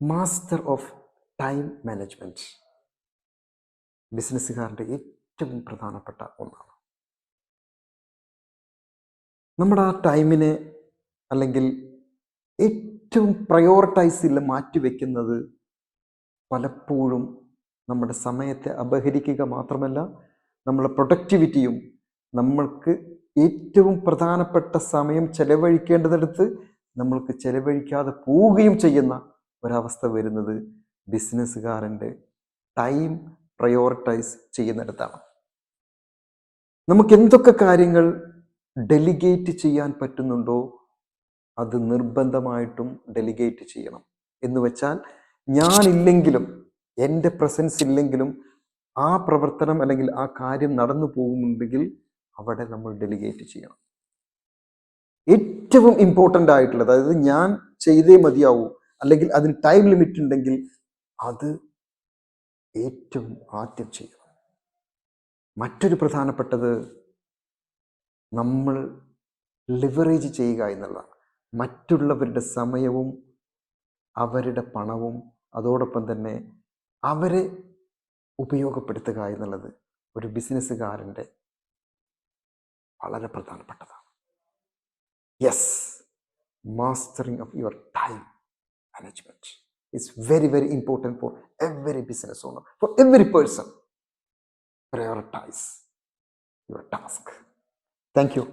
Master of time management ബിസിനസ്സുകാരൻ്റെ ഏറ്റവും പ്രധാനപ്പെട്ട ഒന്നാണ്. നമ്മുടെ ആ ടൈമിനെ അല്ലെങ്കിൽ ഏറ്റവും പ്രയോറിറ്റൈസിൽ മാറ്റിവെക്കുന്നത് പലപ്പോഴും നമ്മുടെ സമയത്തെ അപഹരിക്കുക മാത്രമല്ല, നമ്മളെ പ്രൊഡക്ടിവിറ്റിയും, നമ്മൾക്ക് ഏറ്റവും പ്രധാനപ്പെട്ട സമയം ചെലവഴിക്കേണ്ടതെടുത്ത് നമ്മൾക്ക് ചെലവഴിക്കാതെ പോവുകയും ചെയ്യുന്ന ഒരവസ്ഥ വരുന്നത് ബിസിനസ്സുകാരൻ്റെ ടൈം പ്രയോറിറ്റൈസ് ചെയ്യുന്നിടത്താണ്. നമുക്ക് എന്തൊക്കെ കാര്യങ്ങൾ ഡെലിഗേറ്റ് ചെയ്യാൻ പറ്റുന്നുണ്ടോ അത് നിർബന്ധമായിട്ടും ഡെലിഗേറ്റ് ചെയ്യണം. എന്ന് വെച്ചാൽ ഞാനില്ലെങ്കിലും, എൻ്റെ പ്രസൻസ് ഇല്ലെങ്കിലും ആ പ്രവർത്തനം അല്ലെങ്കിൽ ആ കാര്യം നടന്നു പോകുന്നുണ്ടെങ്കിൽ അവിടെ നമ്മൾ ഡെലിഗേറ്റ് ചെയ്യണം. ഏറ്റവും ഇമ്പോർട്ടൻ്റ് ആയിട്ടുള്ളത്, അതായത് ഞാൻ ചെയ്തേ മതിയാവൂ അല്ലെങ്കിൽ അതിന് ടൈം ലിമിറ്റ് ഉണ്ടെങ്കിൽ അത് ഏറ്റവും ആദ്യം ചെയ്യണം. മറ്റൊരു പ്രധാനപ്പെട്ടത് നമ്മൾ ലിവറേജ് ചെയ്യുക എന്നുള്ളതാണ്. മറ്റുള്ളവരുടെ സമയവും അവരുടെ പണവും അതോടൊപ്പം തന്നെ അവരെ ഉപയോഗപ്പെടുത്തുക എന്നുള്ളത് ഒരു ബിസിനസ്സുകാരൻ്റെ വളരെ പ്രധാനപ്പെട്ടതാണ്. Yes, mastering of your time management is very, very important for every business owner, for every person. Prioritize your task. Thank you.